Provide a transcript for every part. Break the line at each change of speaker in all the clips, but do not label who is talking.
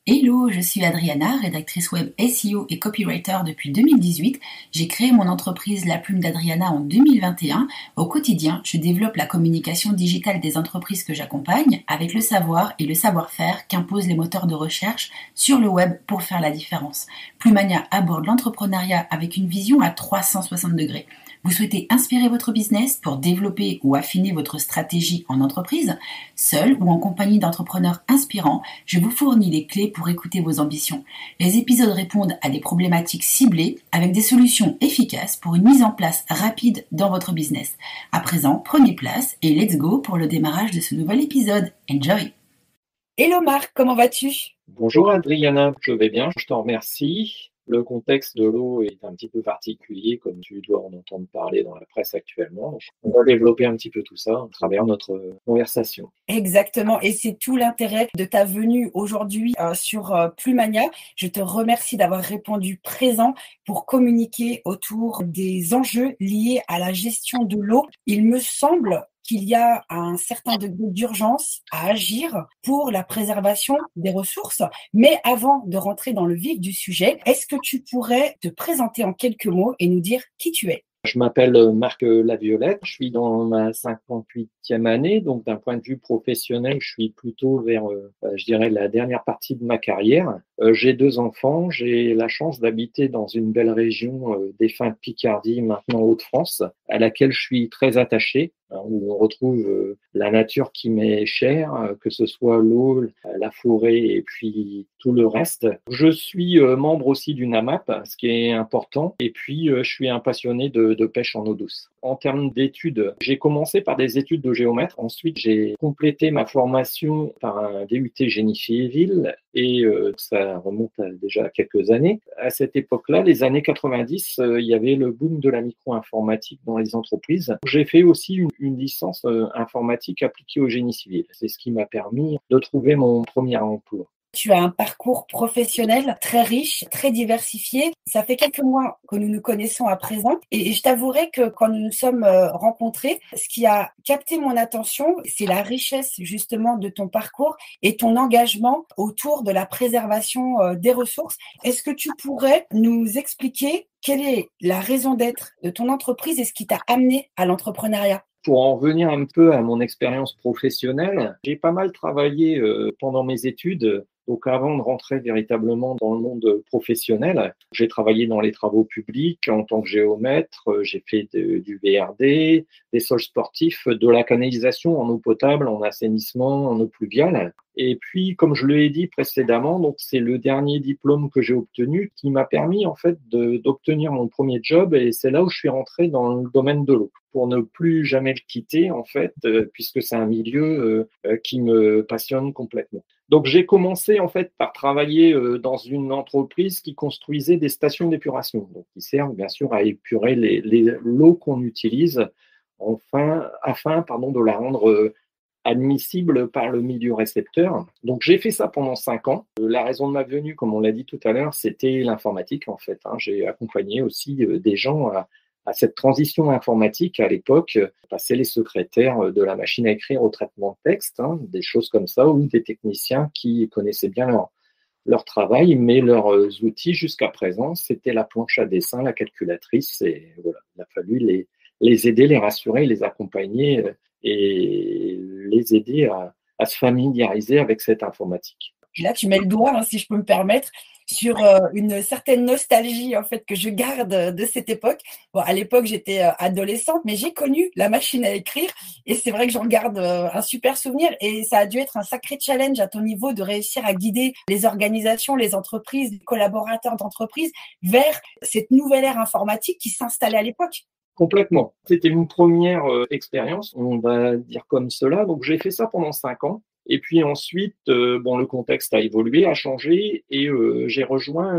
Hello, je suis Adriana, rédactrice web SEO et copywriter depuis 2018. J'ai créé mon entreprise La Plume d'Adriana en 2021. Au quotidien, je développe la communication digitale des entreprises que j'accompagne avec le savoir et le savoir-faire qu'imposent les moteurs de recherche sur le web pour faire la différence. Plumania aborde l'entrepreneuriat avec une vision à 360 degrés. Vous souhaitez inspirer votre business pour développer ou affiner votre stratégie en entreprise? Seul ou en compagnie d'entrepreneurs inspirants, je vous fournis les clés pour écouter vos ambitions. Les épisodes répondent à des problématiques ciblées avec des solutions efficaces pour une mise en place rapide dans votre business. À présent, prenez place et let's go pour le démarrage de ce nouvel épisode. Enjoy!
Hello Marc, comment vas-tu?
Bonjour Adriana, je vais bien, je te remercie. Le contexte de l'eau est un petit peu particulier, comme tu dois en entendre parler dans la presse actuellement. On va développer un petit peu tout ça à travers notre conversation.
Exactement, et c'est tout l'intérêt de ta venue aujourd'hui sur Plumania. Je te remercie d'avoir répondu présent pour communiquer autour des enjeux liés à la gestion de l'eau. Il me semble qu'il y a un certain degré d'urgence à agir pour la préservation des ressources. Mais avant de rentrer dans le vif du sujet, est-ce que tu pourrais te présenter en quelques mots et nous dire qui tu es?
Je m'appelle Marc Laviolette, je suis dans ma 58e année, donc d'un point de vue professionnel, je suis plutôt vers, je dirais, la dernière partie de ma carrière. J'ai 2 enfants, j'ai la chance d'habiter dans une belle région défunte Picardie, maintenant Hauts-de-France, à laquelle je suis très attaché, où on retrouve la nature qui m'est chère, que ce soit l'eau, la forêt et puis tout le reste. Je suis membre aussi d'une AMAP, ce qui est important, et puis je suis un passionné de pêche en eau douce. En termes d'études, j'ai commencé par des études de géomètre, ensuite j'ai complété ma formation par un DUT génie civil, et ça remonte déjà à quelques années. À cette époque-là, les années 90, il y avait le boom de la micro-informatique dans les entreprises. J'ai fait aussi une licence informatique appliquée au génie civil. C'est ce qui m'a permis de trouver mon premier emploi.
Tu as un parcours professionnel très riche, très diversifié. Ça fait quelques mois que nous nous connaissons à présent et je t'avouerai que quand nous nous sommes rencontrés, ce qui a capté mon attention, c'est la richesse justement de ton parcours et ton engagement autour de la préservation des ressources. Est-ce que tu pourrais nous expliquer quelle est la raison d'être de ton entreprise et ce qui t'a amené à l'entrepreneuriat?
Pour en revenir un peu à mon expérience professionnelle, j'ai pas mal travaillé pendant mes études. Donc avant de rentrer véritablement dans le monde professionnel, j'ai travaillé dans les travaux publics en tant que géomètre, j'ai fait du VRD, des sols sportifs, de la canalisation en eau potable, en assainissement, en eau pluviale. Et puis, comme je l'ai dit précédemment, donc c'est le dernier diplôme que j'ai obtenu qui m'a permis en fait d'obtenir mon premier job, et c'est là où je suis rentré dans le domaine de l'eau pour ne plus jamais le quitter en fait, puisque c'est un milieu qui me passionne complètement. Donc j'ai commencé en fait par travailler dans une entreprise qui construisait des stations d'épuration, donc qui servent bien sûr à épurer l'eau qu'on utilise, afin de la rendre admissible par le milieu récepteur. Donc j'ai fait ça pendant 5 ans. La raison de ma venue, comme on l'a dit tout à l'heure, c'était l'informatique en fait. J'ai accompagné aussi des gens à cette transition informatique à l'époque, passer les secrétaires de la machine à écrire au traitement de texte, des choses comme ça, ou des techniciens qui connaissaient bien leur travail, mais leurs outils jusqu'à présent, c'était la planche à dessin, la calculatrice, et voilà, il a fallu les aider, les rassurer, les accompagner et les aider à se familiariser avec cette informatique.
Et là, tu mets le doigt, si je peux me permettre, sur une certaine nostalgie en fait que je garde de cette époque. Bon, à l'époque, j'étais adolescente, mais j'ai connu la machine à écrire et c'est vrai que j'en garde un super souvenir et ça a dû être un sacré challenge à ton niveau de réussir à guider les organisations, les entreprises, les collaborateurs d'entreprises vers cette nouvelle ère informatique qui s'installait à l'époque.
Complètement. C'était une première expérience, on va dire comme cela. Donc j'ai fait ça pendant 5 ans. Et puis ensuite, le contexte a évolué, a changé, et j'ai rejoint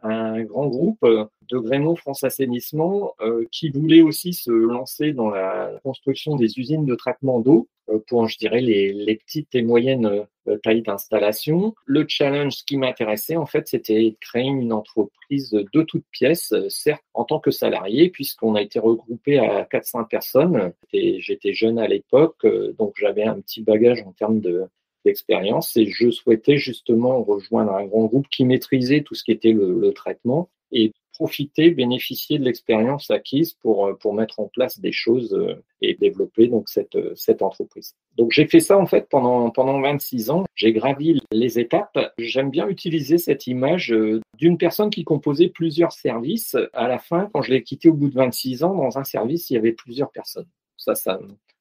un grand groupe de Grémont France Assainissement qui voulait aussi se lancer dans la construction des usines de traitement d'eau pour, je dirais, les petites et moyennes tailles d'installation. Le challenge qui m'intéressait, en fait, c'était de créer une entreprise de toutes pièces, certes en tant que salarié, puisqu'on a été regroupé à 400 personnes. Et j'étais jeune à l'époque, donc j'avais un petit bagage en termes d'expérience et je souhaitais justement rejoindre un grand groupe qui maîtrisait tout ce qui était le traitement et profiter, bénéficier de l'expérience acquise pour mettre en place des choses et développer donc cette entreprise. Donc j'ai fait ça en fait pendant 26 ans. J'ai gravi les étapes. J'aime bien utiliser cette image d'une personne qui composait plusieurs services. À la fin, quand je l'ai quitté au bout de 26 ans, dans un service, il y avait plusieurs personnes.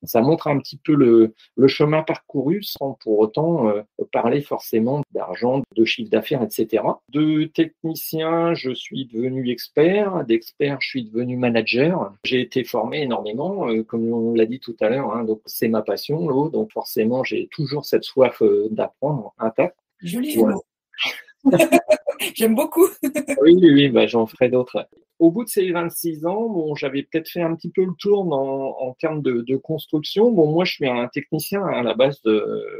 Ça montre un petit peu le chemin parcouru sans pour autant parler forcément d'argent, de chiffre d'affaires, etc. De technicien, je suis devenu expert. D'expert, je suis devenu manager. J'ai été formé énormément, comme on l'a dit tout à l'heure. Hein, donc c'est ma passion, l'eau. Donc forcément, j'ai toujours cette soif d'apprendre intacte.
Joli jeu de mots. J'aime beaucoup.
Oui, bah, j'en ferai d'autres. Au bout de ces 26 ans, bon, j'avais peut-être fait un petit peu le tour en termes de construction. Bon, moi, je suis un technicien à la base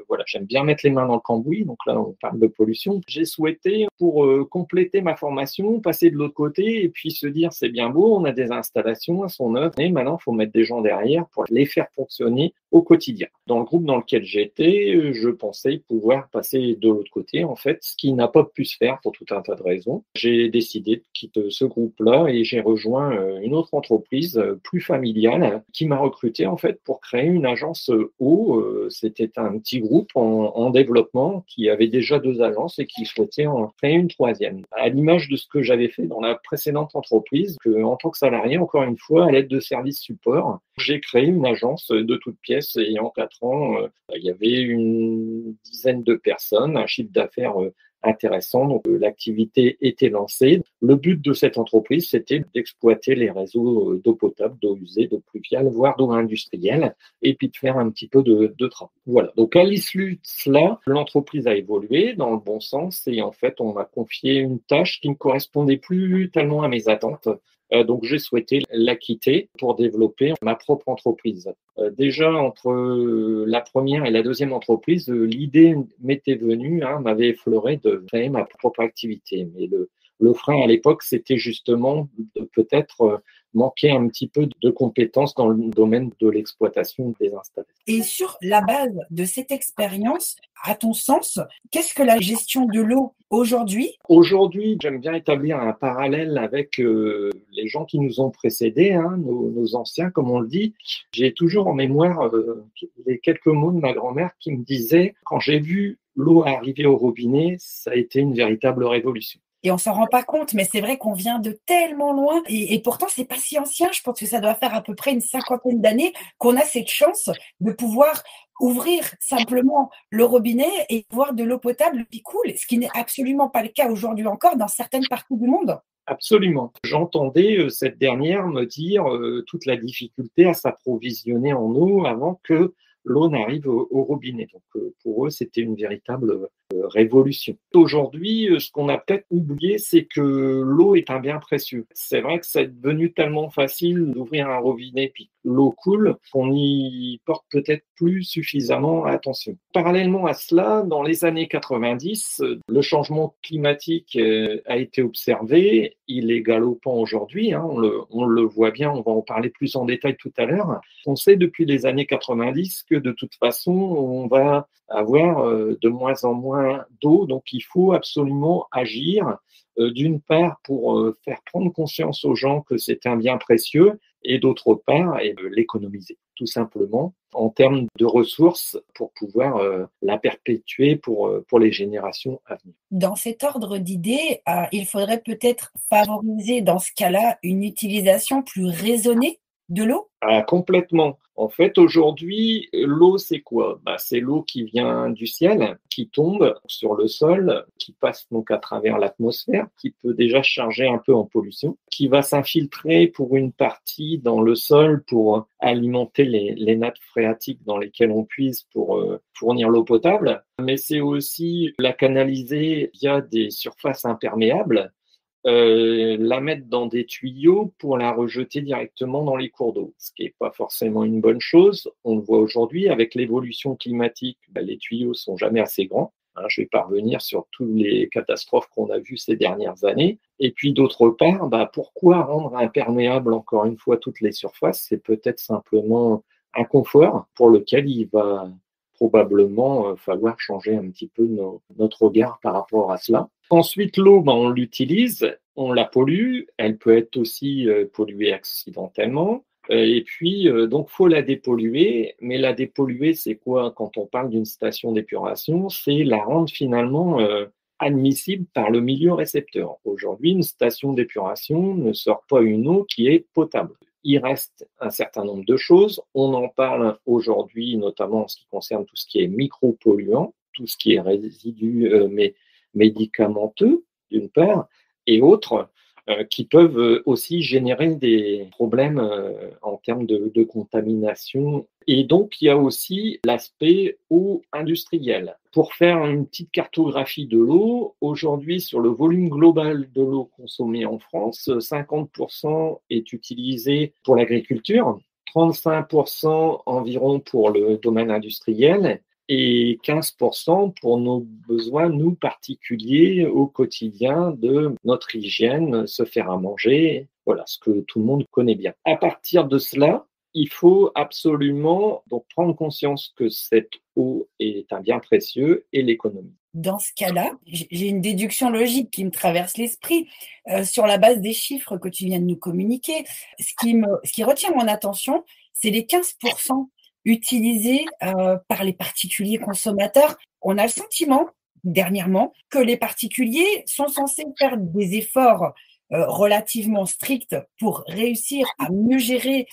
voilà, j'aime bien mettre les mains dans le cambouis. Donc là, on parle de pollution. J'ai souhaité, pour compléter ma formation, passer de l'autre côté et puis se dire, c'est bien beau, on a des installations, elles sont neuves, mais maintenant, il faut mettre des gens derrière pour les faire fonctionner au quotidien. Dans le groupe dans lequel j'étais, je pensais pouvoir passer de l'autre côté, en fait, ce qui n'a pas pu se faire pour tout un tas de raisons. J'ai décidé de quitter ce groupe-là et j'ai rejoint une autre entreprise plus familiale qui m'a recruté en fait pour créer une agence eau. C'était un petit groupe en développement qui avait déjà 2 agences et qui souhaitait en créer une 3e. À l'image de ce que j'avais fait dans la précédente entreprise, en tant que salarié, encore une fois, à l'aide de services support, j'ai créé une agence de toutes pièces et en 4 ans, il y avait une dizaine de personnes, un chiffre d'affaires intéressant. Donc, l'activité était lancée. Le but de cette entreprise, c'était d'exploiter les réseaux d'eau potable, d'eau usée, d'eau pluviale, voire d'eau industrielle, et puis de faire un petit peu de travaux. Voilà. Donc, à l'issue de cela, l'entreprise a évolué dans le bon sens et en fait, on m'a confié une tâche qui ne correspondait plus tellement à mes attentes. Donc, j'ai souhaité la quitter pour développer ma propre entreprise. Déjà, entre la première et la deuxième entreprise, l'idée m'était venue, m'avait effleuré de créer ma propre activité. Mais le frein à l'époque, c'était justement de peut-être manquer un petit peu de compétences dans le domaine de l'exploitation des installations.
Et sur la base de cette expérience, à ton sens, qu'est-ce que la gestion de l'eau aujourd'hui?
Aujourd'hui, j'aime bien établir un parallèle avec les gens qui nous ont précédés, nos anciens, comme on le dit. J'ai toujours en mémoire les quelques mots de ma grand-mère qui me disait « Quand j'ai vu l'eau arriver au robinet, ça a été une véritable révolution ».
Et on s'en rend pas compte, mais c'est vrai qu'on vient de tellement loin et pourtant c'est pas si ancien. Je pense que ça doit faire à peu près une 50aine d'années qu'on a cette chance de pouvoir ouvrir simplement le robinet et voir de l'eau potable qui coule, ce qui n'est absolument pas le cas aujourd'hui encore dans certaines parties du monde.
Absolument. J'entendais cette dernière me dire toute la difficulté à s'approvisionner en eau avant que l'eau n'arrive au robinet. Donc pour eux, c'était une véritable révolution. Aujourd'hui, ce qu'on a peut-être oublié, c'est que l'eau est un bien précieux. C'est vrai que c'est devenu tellement facile d'ouvrir un robinet puis que l'eau coule qu'on n'y porte peut-être plus suffisamment attention. Parallèlement à cela, dans les années 90, le changement climatique a été observé. Il est galopant aujourd'hui, on le voit bien, on va en parler plus en détail tout à l'heure. On sait depuis les années 90 que de toute façon, on va avoir de moins en moins d'eau, donc il faut absolument agir, d'une part pour faire prendre conscience aux gens que c'est un bien précieux, et d'autre part, l'économiser, tout simplement, en termes de ressources pour pouvoir la perpétuer pour les générations à venir.
Dans cet ordre d'idées, il faudrait peut-être favoriser dans ce cas-là une utilisation plus raisonnée de l'eau?
Complètement. En fait, aujourd'hui, l'eau, c'est quoi? C'est l'eau qui vient du ciel, qui tombe sur le sol, qui passe donc à travers l'atmosphère, qui peut déjà charger un peu en pollution, qui va s'infiltrer pour une partie dans le sol pour alimenter les nappes phréatiques dans lesquelles on puise pour fournir l'eau potable. Mais c'est aussi la canaliser via des surfaces imperméables, la mettre dans des tuyaux pour la rejeter directement dans les cours d'eau, ce qui n'est pas forcément une bonne chose. On le voit aujourd'hui avec l'évolution climatique, les tuyaux sont jamais assez grands. Je vais pas revenir sur toutes les catastrophes qu'on a vues ces dernières années. Et puis d'autre part, pourquoi rendre imperméable encore une fois toutes les surfaces? C'est peut-être simplement un confort pour lequel il va probablement falloir changer un petit peu notre regard par rapport à cela. Ensuite, l'eau, on l'utilise, on la pollue, elle peut être aussi polluée accidentellement. Et puis, donc, faut la dépolluer. Mais la dépolluer, c'est quoi quand on parle d'une station d'épuration? C'est la rendre finalement admissible par le milieu récepteur. Aujourd'hui, une station d'épuration ne sort pas une eau qui est potable. Il reste un certain nombre de choses. On en parle aujourd'hui, notamment en ce qui concerne tout ce qui est micropolluant, tout ce qui est résidus médicamenteux, d'une part, et autres qui peuvent aussi générer des problèmes en termes de contamination. Et donc, il y a aussi l'aspect eau industrielle. Pour faire une petite cartographie de l'eau, aujourd'hui, sur le volume global de l'eau consommée en France, 50% est utilisé pour l'agriculture, 35% environ pour le domaine industriel, et 15% pour nos besoins, nous particuliers, au quotidien de notre hygiène, se faire à manger, voilà, ce que tout le monde connaît bien. À partir de cela, il faut absolument donc prendre conscience que cette eau est un bien précieux et l'économie.
Dans ce cas-là, j'ai une déduction logique qui me traverse l'esprit sur la base des chiffres que tu viens de nous communiquer. Ce qui retient mon attention, c'est les 15% utilisés par les particuliers consommateurs. On a le sentiment, dernièrement, que les particuliers sont censés faire des efforts relativement stricts pour réussir à mieux gérer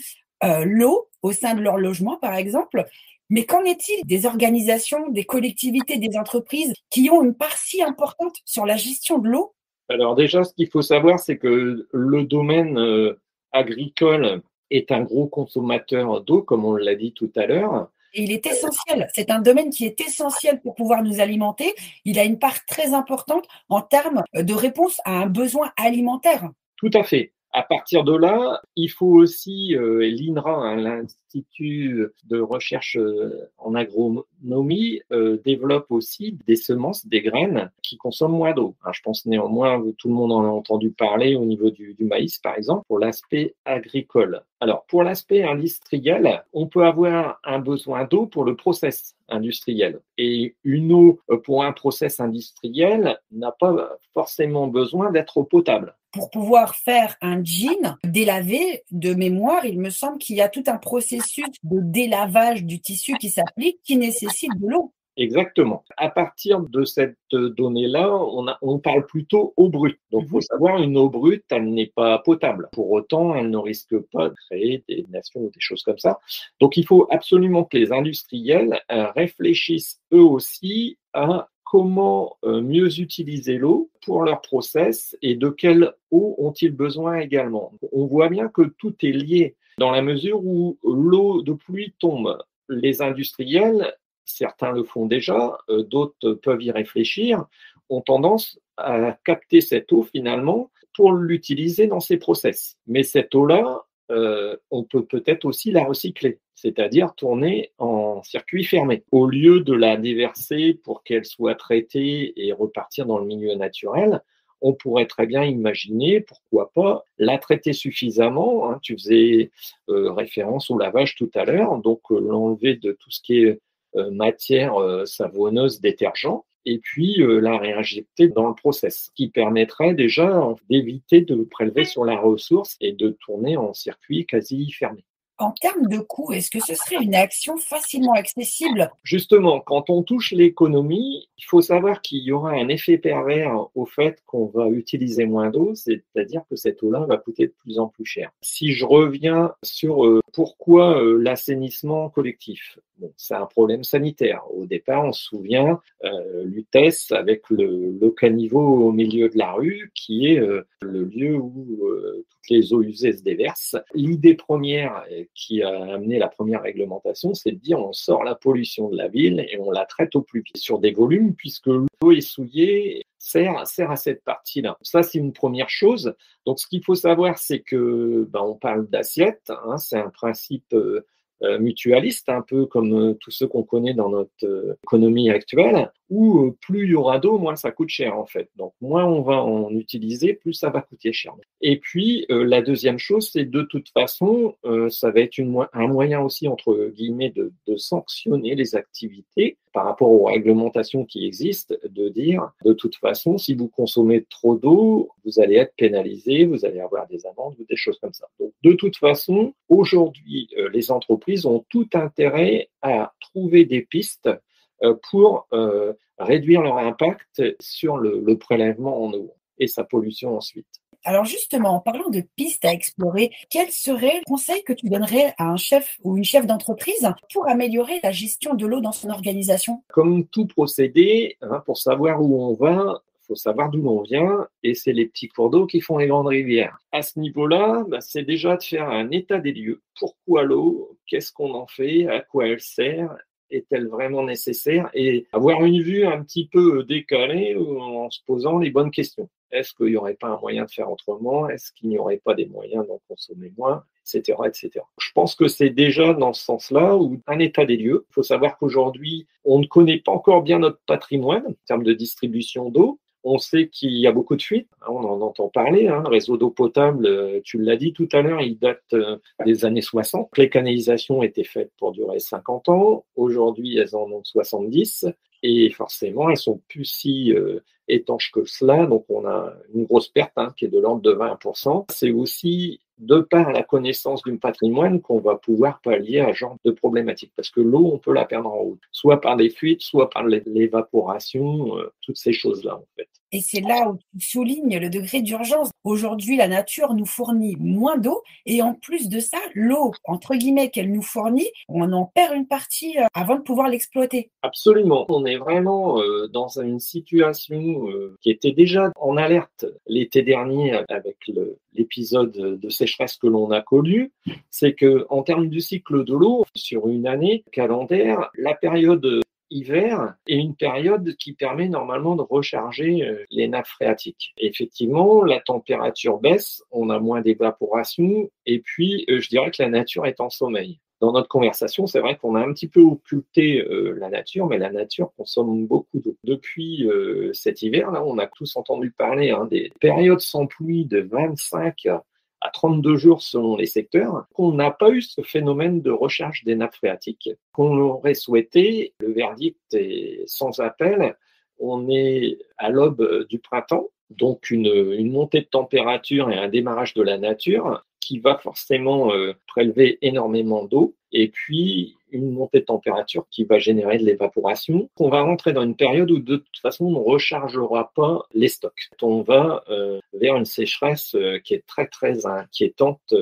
l'eau au sein de leur logement, par exemple. Mais qu'en est-il des organisations, des collectivités, des entreprises qui ont une part si importante sur la gestion de l'eau?
Alors déjà, ce qu'il faut savoir, c'est que le domaine agricole est un gros consommateur d'eau, comme on l'a dit tout à l'heure.
Et il est essentiel. C'est un domaine qui est essentiel pour pouvoir nous alimenter. Il a une part très importante en termes de réponse à un besoin alimentaire.
Tout à fait. À partir de là, il faut aussi, l'INRA, l'Institut de recherche en agronomie, développe aussi des semences, des graines qui consomment moins d'eau. Je pense néanmoins que tout le monde en a entendu parler au niveau du maïs, par exemple, pour l'aspect agricole. Alors, pour l'aspect industriel, on peut avoir un besoin d'eau pour le process industriel. Et une eau pour un process industriel n'a pas forcément besoin d'être potable.
Pour pouvoir faire un jean délavé, de mémoire, il me semble qu'il y a tout un processus de délavage du tissu qui s'applique, qui nécessite de l'eau.
Exactement. À partir de cette donnée-là, on parle plutôt eau brute. Donc, il faut savoir, une eau brute, elle n'est pas potable. Pour autant, elle ne risque pas de créer des nations ou des choses comme ça. Donc, il faut absolument que les industriels réfléchissent eux aussi à comment mieux utiliser l'eau pour leur process et de quelle eau ont-ils besoin également. On voit bien que tout est lié dans la mesure où l'eau de pluie tombe. Les industriels, certains le font déjà, d'autres peuvent y réfléchir, ont tendance à capter cette eau finalement pour l'utiliser dans ces process. Mais cette eau-là, on peut peut-être aussi la recycler, c'est-à-dire tourner en circuit fermé. Au lieu de la déverser pour qu'elle soit traitée et repartir dans le milieu naturel, on pourrait très bien imaginer, pourquoi pas, la traiter suffisamment. Tu faisais référence au lavage tout à l'heure, donc l'enlever de tout ce qui est matière savonneuse, détergent, et puis la réinjecter dans le process, qui permettrait déjà d'éviter de prélever sur la ressource et de tourner en circuit quasi fermé.
En termes de coût, est-ce que ce serait une action facilement accessible?
Justement, quand on touche l'économie, il faut savoir qu'il y aura un effet pervers au fait qu'on va utiliser moins d'eau, c'est-à-dire que cette eau-là va coûter de plus en plus cher. Si je reviens sur pourquoi l'assainissement collectif, c'est un problème sanitaire. Au départ, on se souvient, Lutèce avec le caniveau au milieu de la rue, qui est le lieu où toutes les eaux usées se déversent. L'idée première qui a amené la première réglementation, c'est de dire on sort la pollution de la ville et on la traite au plus vite sur des volumes, puisque l'eau est souillée, sert à cette partie-là. Ça, c'est une première chose. Donc, ce qu'il faut savoir, c'est que on parle d'assiette, c'est un principe mutualistes, un peu comme tous ceux qu'on connaît dans notre économie actuelle, où plus il y aura d'eau, moins ça coûte cher en fait. Donc moins on va en utiliser, plus ça va coûter cher. Et puis la deuxième chose, c'est de toute façon, ça va être un moyen aussi entre guillemets de sanctionner les activités par rapport aux réglementations qui existent, de dire de toute façon, si vous consommez trop d'eau, vous allez être pénalisé, vous allez avoir des amendes ou des choses comme ça. Donc de toute façon, aujourd'hui, les entreprises ont tout intérêt à trouver des pistes pour réduire leur impact sur le prélèvement en eau et sa pollution ensuite.
Alors justement, en parlant de pistes à explorer, quel serait le conseil que tu donnerais à un chef ou une chef d'entreprise pour améliorer la gestion de l'eau dans son organisation?
Comme tout procédé, pour savoir où on va, il faut savoir d'où l'on vient, et c'est les petits cours d'eau qui font les grandes rivières. À ce niveau-là, c'est déjà de faire un état des lieux. Pourquoi l'eau? Qu'est-ce qu'on en fait? À quoi elle sert? Est-elle vraiment nécessaire? Et avoir une vue un petit peu décalée en se posant les bonnes questions. Est-ce qu'il n'y aurait pas un moyen de faire autrement? Est-ce qu'il n'y aurait pas des moyens d'en consommer moins? Etc., etc. Je pense que c'est déjà dans ce sens-là où un état des lieux. Il faut savoir qu'aujourd'hui, on ne connaît pas encore bien notre patrimoine en termes de distribution d'eau. On sait qu'il y a beaucoup de fuites, on en entend parler. Le réseau d'eau potable, tu l'as dit tout à l'heure, il date des années 60. Les canalisations étaient faites pour durer 50 ans. Aujourd'hui, elles en ont 70. Et forcément, elles sont plus si étanches que cela. Donc, on a une grosse perte qui est de l'ordre de 20%. C'est aussi de par la connaissance du patrimoine qu'on va pouvoir pallier à ce genre de problématiques. Parce que l'eau, on peut la perdre en route, soit par des fuites, soit par l'évaporation, toutes ces choses-là, en fait.
Et c'est là où tu soulignes le degré d'urgence. Aujourd'hui, la nature nous fournit moins d'eau et en plus de ça, l'eau, entre guillemets, qu'elle nous fournit, on en perd une partie avant de pouvoir l'exploiter.
Absolument. On est vraiment dans une situation qui était déjà en alerte l'été dernier avec l'épisode de sécheresse que l'on a connu. C'est que en termes du cycle de l'eau, sur une année calendaire, la période hiver est une période qui permet normalement de recharger les nappes phréatiques. Et effectivement, la température baisse, on a moins d'évaporation et puis je dirais que la nature est en sommeil. Dans notre conversation, c'est vrai qu'on a un petit peu occulté la nature, mais la nature consomme beaucoup d'eau. Depuis cet hiver, là, on a tous entendu parler des périodes sans pluie de 25 à 32 jours selon les secteurs, qu'on n'a pas eu ce phénomène de recharge des nappes phréatiques qu'on aurait souhaité. Le verdict est sans appel. On est à l'aube du printemps, donc une montée de température et un démarrage de la nature qui va forcément prélever énormément d'eau et puis une montée de température qui va générer de l'évaporation. On va rentrer dans une période où de toute façon on ne rechargera pas les stocks. On va vers une sécheresse qui est très très inquiétante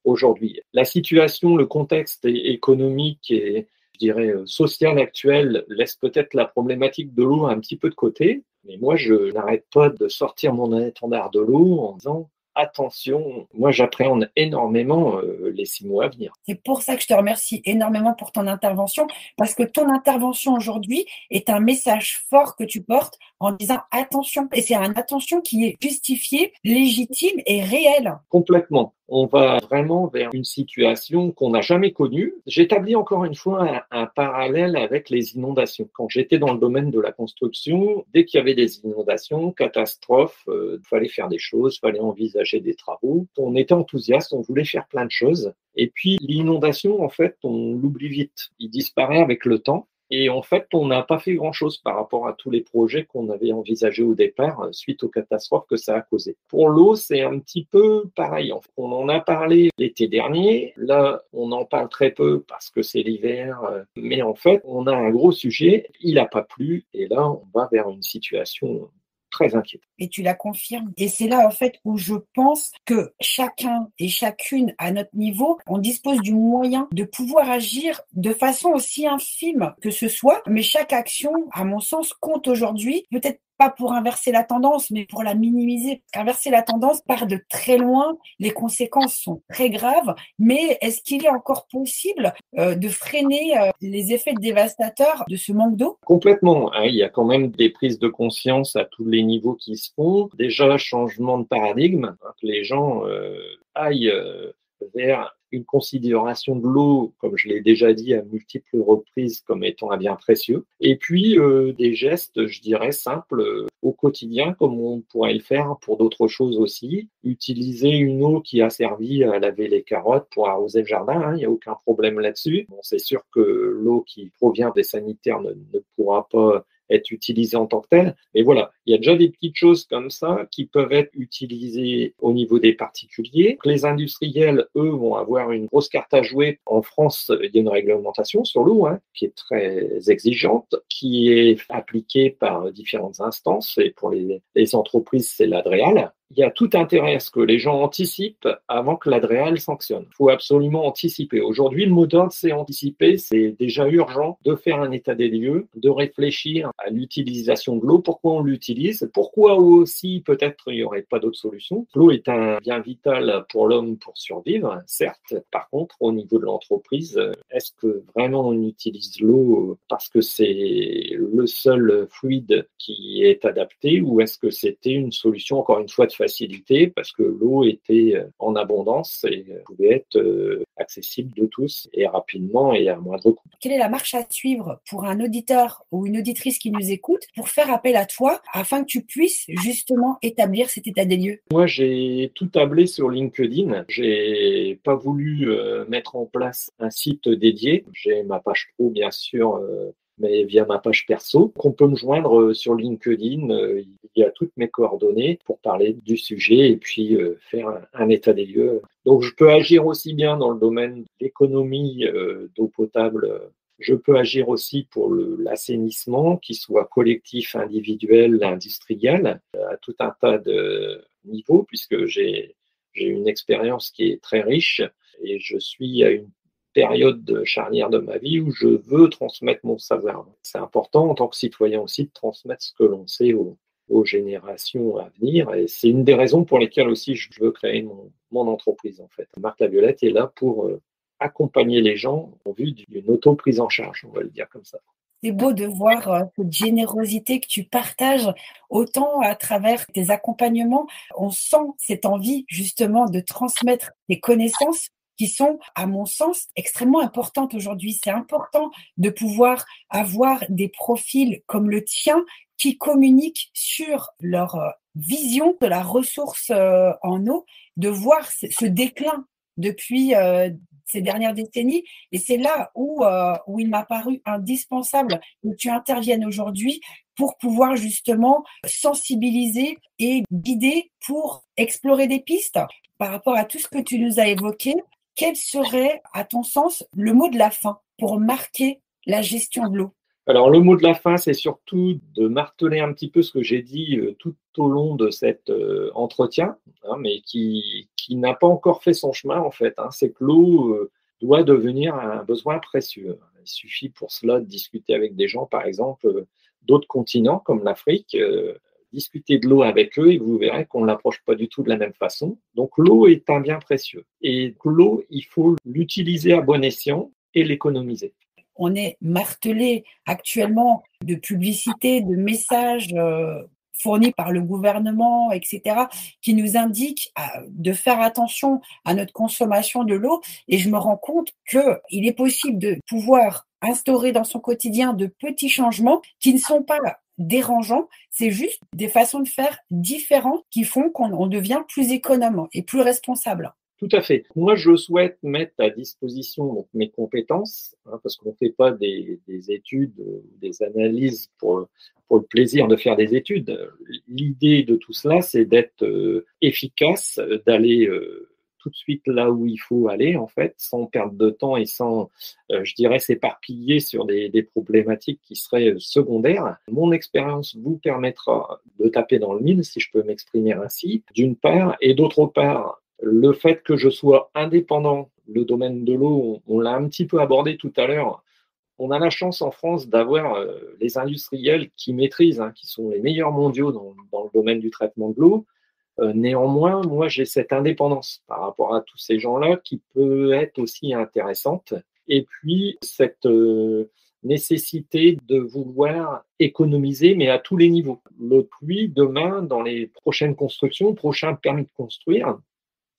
aujourd'hui. La situation, le contexte économique et je dirais social actuel laisse peut-être la problématique de l'eau un petit peu de côté, mais moi je n'arrête pas de sortir mon étendard de l'eau en disant attention, moi j'appréhende énormément les 6 mois à venir.
C'est pour ça que je te remercie énormément pour ton intervention, parce que ton intervention aujourd'hui est un message fort que tu portes en disant attention. Et c'est un attention qui est justifié, légitime et réel.
Complètement. On va vraiment vers une situation qu'on n'a jamais connue. J'établis encore une fois un parallèle avec les inondations. Quand j'étais dans le domaine de la construction, dès qu'il y avait des inondations, catastrophes, fallait faire des choses, fallait envisager des travaux. On était enthousiaste, on voulait faire plein de choses. Et puis l'inondation, en fait, on l'oublie vite. Il disparaît avec le temps. Et en fait, on n'a pas fait grand-chose par rapport à tous les projets qu'on avait envisagés au départ suite aux catastrophes que ça a causées. Pour l'eau, c'est un petit peu pareil. On en a parlé l'été dernier. Là, on en parle très peu parce que c'est l'hiver. Mais en fait, on a un gros sujet. Il n'a pas plu. Et là, on va vers une situation très inquiétante.
Et tu la confirmes. Et c'est là, en fait, où je pense que chacun et chacune, à notre niveau, on dispose du moyen de pouvoir agir de façon aussi infime que ce soit. Mais chaque action, à mon sens, compte aujourd'hui. Peut-être pas pour inverser la tendance, mais pour la minimiser. Inverser la tendance part de très loin. Les conséquences sont très graves. Mais est-ce qu'il est encore possible de freiner les effets dévastateurs de ce manque d'eau?
Complètement. Il y a quand même des prises de conscience à tous les niveaux qui se font. Déjà, changement de paradigme, que les gens aillent vers une considération de l'eau, comme je l'ai déjà dit à multiples reprises, comme étant un bien précieux. Et puis des gestes, je dirais, simples au quotidien, comme on pourrait le faire pour d'autres choses aussi. Utiliser une eau qui a servi à laver les carottes pour arroser le jardin, hein, il n'y a aucun problème là-dessus. Bon, c'est sûr que l'eau qui provient des sanitaires ne pourra pas être utilisée en tant que telle. Mais voilà, il y a déjà des petites choses comme ça qui peuvent être utilisées au niveau des particuliers. Les industriels, eux, vont avoir une grosse carte à jouer. En France, il y a une réglementation sur l'eau qui est très exigeante, qui est appliquée par différentes instances. Et pour les entreprises, c'est l'ADREAL. Il y a tout intérêt à ce que les gens anticipent avant que l'ADREAL sanctionne. Il faut absolument anticiper. Aujourd'hui, le mot d'ordre, c'est anticiper. C'est déjà urgent de faire un état des lieux, de réfléchir à l'utilisation de l'eau, pourquoi on l'utilise, pourquoi aussi peut-être il n'y aurait pas d'autre solution. L'eau est un bien vital pour l'homme pour survivre, certes. Par contre, au niveau de l'entreprise, est-ce que vraiment on utilise l'eau parce que c'est le seul fluide qui est adapté, ou est-ce que c'était une solution, encore une fois, de facilité parce que l'eau était en abondance et pouvait être accessible de tous et rapidement et à moindre coût.
Quelle est la marche à suivre pour un auditeur ou une auditrice qui nous écoute pour faire appel à toi afin que tu puisses justement établir cet état des lieux?
Moi, j'ai tout tablé sur LinkedIn. J'ai pas voulu mettre en place un site dédié. J'ai ma page pro, bien sûr, mais via ma page perso. On peut me joindre sur LinkedIn. Il y a toutes mes coordonnées pour parler du sujet et puis faire un état des lieux. Donc, je peux agir aussi bien dans le domaine de l'économie d'eau potable. Je peux agir aussi pour l'assainissement, qu'il soit collectif, individuel, industriel, à tout un tas de niveaux, puisque j'ai une expérience qui est très riche et je suis à une période charnière de ma vie où je veux transmettre mon savoir. C'est important en tant que citoyen aussi de transmettre ce que l'on sait aux générations à venir. Et c'est une des raisons pour lesquelles aussi je veux créer mon entreprise, en fait. Marc Laviolette est là pour accompagner les gens en vue d'une auto-prise en charge, on va le dire comme ça.
C'est beau de voir cette générosité que tu partages autant à travers tes accompagnements. On sent cette envie justement de transmettre tes connaissances qui sont, à mon sens, extrêmement importantes aujourd'hui. C'est important de pouvoir avoir des profils comme le tien qui communiquent sur leur vision de la ressource en eau, de voir ce déclin depuis ces dernières décennies. Et c'est là où il m'a paru indispensable que tu interviennes aujourd'hui pour pouvoir justement sensibiliser et guider pour explorer des pistes. Par rapport à tout ce que tu nous as évoqué, quel serait, à ton sens, le mot de la fin pour marquer la gestion de l'eau?
Alors, le mot de la fin, c'est surtout de marteler un petit peu ce que j'ai dit tout au long de cet entretien, mais qui n'a pas encore fait son chemin, en fait. C'est que l'eau doit devenir un besoin précieux. Il suffit pour cela de discuter avec des gens, par exemple, d'autres continents, comme l'Afrique, discuter de l'eau avec eux et vous verrez qu'on ne l'approche pas du tout de la même façon. Donc, l'eau est un bien précieux. Et l'eau, il faut l'utiliser à bon escient et l'économiser.
On est martelé actuellement de publicités, de messages fournis par le gouvernement, etc., qui nous indiquent de faire attention à notre consommation de l'eau. Et je me rends compte qu'il est possible de pouvoir instaurer dans son quotidien de petits changements qui ne sont pas dérangeants, c'est juste des façons de faire différentes qui font qu'on devient plus économe et plus responsable.
Tout à fait. Moi, je souhaite mettre à disposition donc, mes compétences, parce qu'on ne fait pas des études ou des analyses pour le plaisir de faire des études. L'idée de tout cela, c'est d'être efficace, d'aller tout de suite là où il faut aller, en fait, sans perdre de temps et sans, je dirais, s'éparpiller sur des problématiques qui seraient secondaires. Mon expérience vous permettra de taper dans le mille, si je peux m'exprimer ainsi, d'une part, et d'autre part, le fait que je sois indépendant, le domaine de l'eau, on l'a un petit peu abordé tout à l'heure. On a la chance en France d'avoir les industriels qui maîtrisent, qui sont les meilleurs mondiaux dans le domaine du traitement de l'eau. Néanmoins, moi, j'ai cette indépendance par rapport à tous ces gens-là qui peut être aussi intéressante. Et puis, cette nécessité de vouloir économiser, mais à tous les niveaux. L'eau de pluie, demain, dans les prochaines constructions, prochains permis de construire,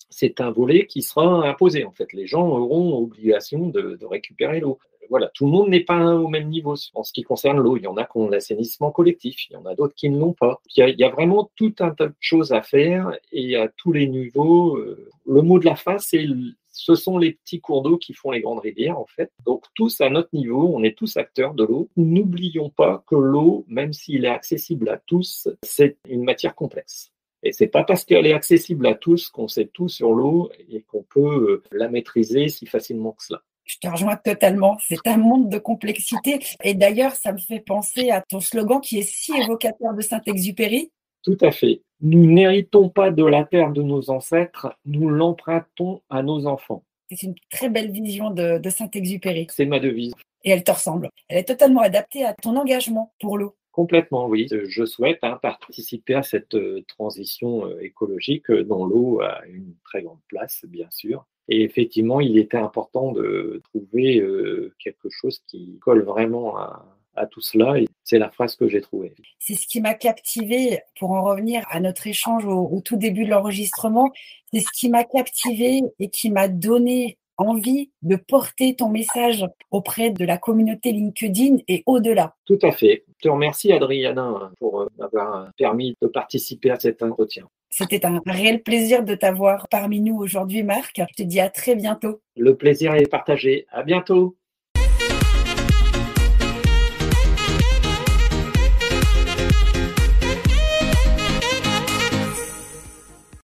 c'est un volet qui sera imposé. En fait, les gens auront obligation de récupérer l'eau. Voilà, tout le monde n'est pas au même niveau en ce qui concerne l'eau. Il y en a qui ont l'assainissement collectif, il y en a d'autres qui ne l'ont pas. Il y a vraiment tout un tas de choses à faire et à tous les niveaux. Le mot de la fin, ce sont les petits cours d'eau qui font les grandes rivières, en fait. Donc, tous à notre niveau, on est tous acteurs de l'eau. N'oublions pas que l'eau, même s'il est accessible à tous, c'est une matière complexe. Et c'est pas parce qu'elle est accessible à tous qu'on sait tout sur l'eau et qu'on peut la maîtriser si facilement que cela.
Je te rejoins totalement. C'est un monde de complexité. Et d'ailleurs, ça me fait penser à ton slogan qui est si évocateur de Saint-Exupéry.
Tout à fait. Nous n'héritons pas de la terre de nos ancêtres, nous l'empruntons à nos enfants.
C'est une très belle vision de Saint-Exupéry.
C'est ma devise.
Et elle te ressemble. Elle est totalement adaptée à ton engagement pour l'eau.
Complètement, oui. Je souhaite participer à cette transition écologique dont l'eau a une très grande place, bien sûr. Et effectivement, il était important de trouver quelque chose qui colle vraiment à tout cela. Et c'est la phrase que j'ai trouvée.
C'est ce qui m'a captivée, pour en revenir à notre échange au tout début de l'enregistrement, c'est ce qui m'a captivée et qui m'a donné envie de porter ton message auprès de la communauté LinkedIn et au-delà.
Tout à fait. Je te remercie, Adriana, pour m'avoir permis de participer à cet entretien.
C'était un réel plaisir de t'avoir parmi nous aujourd'hui, Marc. Je te dis à très bientôt.
Le plaisir est partagé. À bientôt.